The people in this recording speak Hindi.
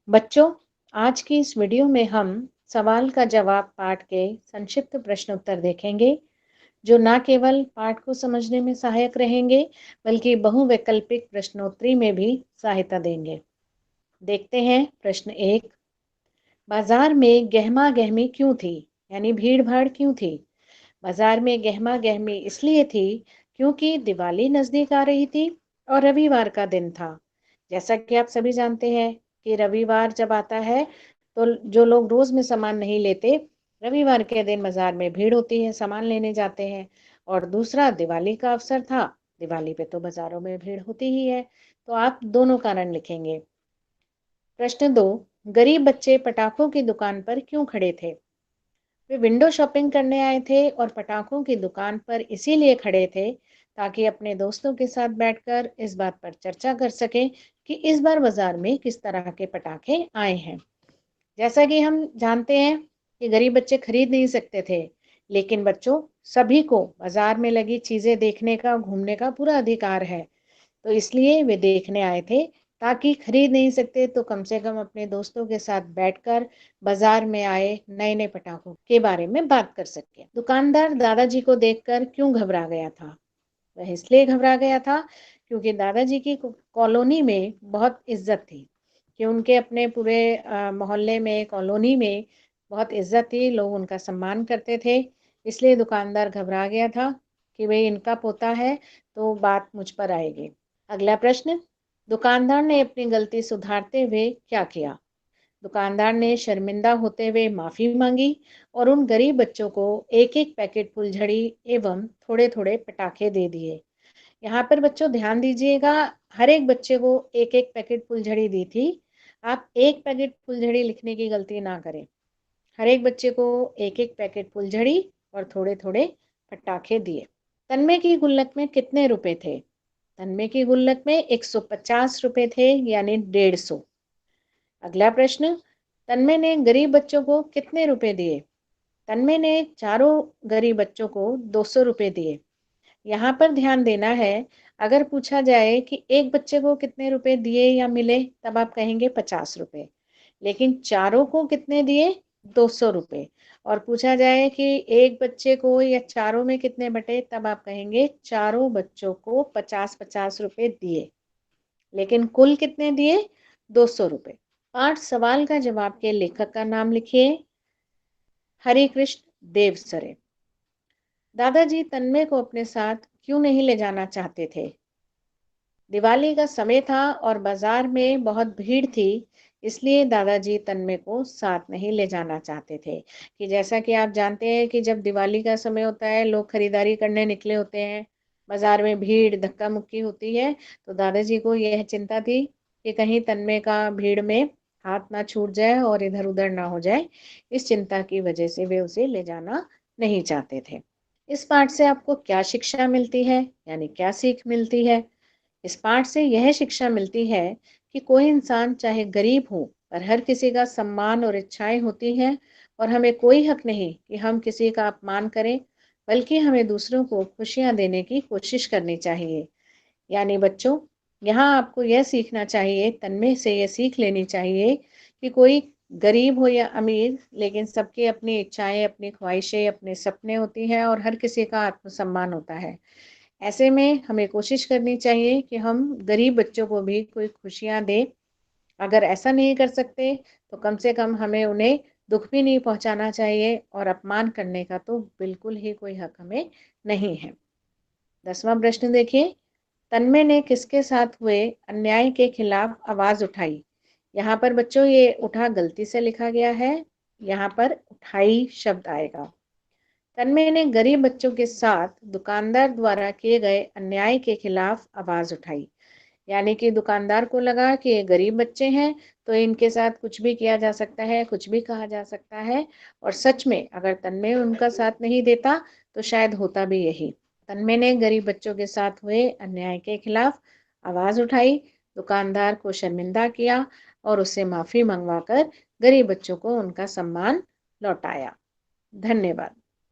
बच्चों, आज की इस वीडियो में हम सवाल का जवाब पाठ के संक्षिप्त प्रश्न उत्तर देखेंगे, जो न केवल पाठ को समझने में सहायक रहेंगे, बल्कि बहुवैकल्पिक प्रश्नोत्तरी में भी सहायता देंगे। देखते हैं प्रश्न 1। बाजार में गहमा गहमी क्यों थी? यानी भीड़ भाड़ क्यों थी? बाजार में गहमा गहमी इसलिए थी क्योंकि दिवाली नजदीक आ रही थी और रविवार का दिन था। जैसा कि आप सभी जानते हैं कि रविवार जब आता है तो जो लोग रोज में सामान नहीं लेते, रविवार के दिन बाजार में भीड़ होती है, सामान लेने जाते हैं। और दूसरा दिवाली का अवसर था, दिवाली पे तो बाजारों में भीड़ होती ही है। तो आप दोनों कारण लिखेंगे। प्रश्न 2। गरीब बच्चे पटाखों की दुकान पर क्यों खड़े थे? वे विंडो शॉपिंग करने आए थे और पटाखों की दुकान पर इसीलिए खड़े थे ताकि अपने दोस्तों के साथ बैठकर इस बात पर चर्चा कर सकें कि इस बार बाजार में किस तरह के पटाखे आए हैं। जैसा कि हम जानते हैं कि गरीब बच्चे खरीद नहीं सकते थे, लेकिन बच्चों, सभी को बाजार में लगी चीजें देखने का, घूमने का पूरा अधिकार है। तो इसलिए वे देखने आए थे, ताकि खरीद नहीं सकते तो कम से कम अपने दोस्तों के साथ बैठकर बाजार में आए नए नए पटाखों के बारे में बात कर सके। दुकानदार दादाजी को देखकर क्यों घबरा गया था? वह इसलिए घबरा गया था क्योंकि दादाजी की कॉलोनी में बहुत इज्जत थी, कि उनके अपने पूरे मोहल्ले में, कॉलोनी में बहुत इज्जत थी, लोग उनका सम्मान करते थे। इसलिए दुकानदार घबरा गया था कि भाई इनका पोता है तो बात मुझ पर आएगी। अगला प्रश्न। दुकानदार ने अपनी गलती सुधारते हुए क्या किया? दुकानदार ने शर्मिंदा होते हुए माफी मांगी और उन गरीब बच्चों को एक एक पैकेट फुलझड़ी एवं थोड़े थोड़े पटाखे दे दिए। यहाँ पर बच्चों ध्यान दीजिएगा, हर एक बच्चे को एक एक पैकेट फुलझड़ी दी थी। आप एक पैकेट फुलझड़ी लिखने की गलती ना करें। हर एक बच्चे को एक एक पैकेट फुलझड़ी और थोड़े थोड़े पटाखे दिए। तन्मय की गुल्लक में कितने रुपए थे? तन्मय की गुल्लक में 150 रुपए थे, यानी 150। अगला प्रश्न। तन्मय ने गरीब बच्चों को कितने रुपए दिए? तन्मय ने चारों गरीब बच्चों को 200 रुपए दिए। यहाँ पर ध्यान देना है, अगर पूछा जाए कि एक बच्चे को कितने रुपए दिए या मिले, तब आप कहेंगे 50 रुपए। लेकिन चारों को कितने दिए? 200 रुपए। और पूछा जाए कि एक बच्चे को या चारों में कितने बटे, तब आप कहेंगे चारों बच्चों को 50-50 रुपए दिए। लेकिन कुल कितने दिए? 200 रुपए। पाठ सवाल का जवाब के लेखक का नाम लिखिए। हरि कृष्ण देवसरे। दादाजी तन्मय को अपने साथ क्यों नहीं ले जाना चाहते थे? दिवाली का समय था और बाजार में बहुत भीड़ थी, इसलिए दादाजी तन्मय को साथ नहीं ले जाना चाहते थे। कि जैसा कि आप जानते हैं कि जब दिवाली का समय होता है, लोग खरीदारी करने निकले होते हैं, बाजार में भीड़ धक्का मुक्की होती है, तो दादाजी को यह चिंता थी कि कहीं तन्मय का भीड़ में हाथ ना छूट जाए और इधर उधर ना हो जाए। इस चिंता की वजह से वे उसे ले जाना नहीं चाहते थे। इस पाठ से आपको क्या शिक्षा मिलती है, यानी क्या सीख मिलती है? इस पाठ से यह शिक्षा मिलती है कि कोई इंसान चाहे गरीब हो, पर हर किसी का सम्मान और इच्छाएं होती हैं, और हमें कोई हक नहीं कि हम किसी का अपमान करें, बल्कि हमें दूसरों को खुशियां देने की कोशिश करनी चाहिए। यानी बच्चों, यहाँ आपको यह सीखना चाहिए, तन्मय से यह सीख लेनी चाहिए कि कोई गरीब हो या अमीर, लेकिन सबकी अपनी इच्छाएं, अपनी ख्वाहिशें, अपने सपने होती हैं और हर किसी का आत्मसम्मान होता है। ऐसे में हमें कोशिश करनी चाहिए कि हम गरीब बच्चों को भी कोई खुशियां दें। अगर ऐसा नहीं कर सकते तो कम से कम हमें उन्हें दुख भी नहीं पहुंचाना चाहिए, और अपमान करने का तो बिल्कुल ही कोई हक हमें नहीं है। 10वां प्रश्न देखिए। तन्मय ने किसके साथ हुए अन्याय के खिलाफ आवाज उठाई? यहाँ पर बच्चों ये उठा गलती से लिखा गया है, यहाँ पर उठाई शब्द आएगा। तन्मय ने गरीब बच्चों के साथ दुकानदार द्वारा किए गए अन्याय के खिलाफ आवाज उठाई। यानी कि दुकानदार को लगा कि ये गरीब बच्चे हैं, तो इनके साथ कुछ भी किया जा सकता है, कुछ भी कहा जा सकता है। और सच में अगर तन्मय उनका साथ नहीं देता तो शायद होता भी यही। तन्मय ने गरीब बच्चों के साथ हुए अन्याय के खिलाफ आवाज उठाई, दुकानदार को शर्मिंदा किया और उससे माफी मंगवाकर गरीब बच्चों को उनका सम्मान लौटाया। धन्यवाद।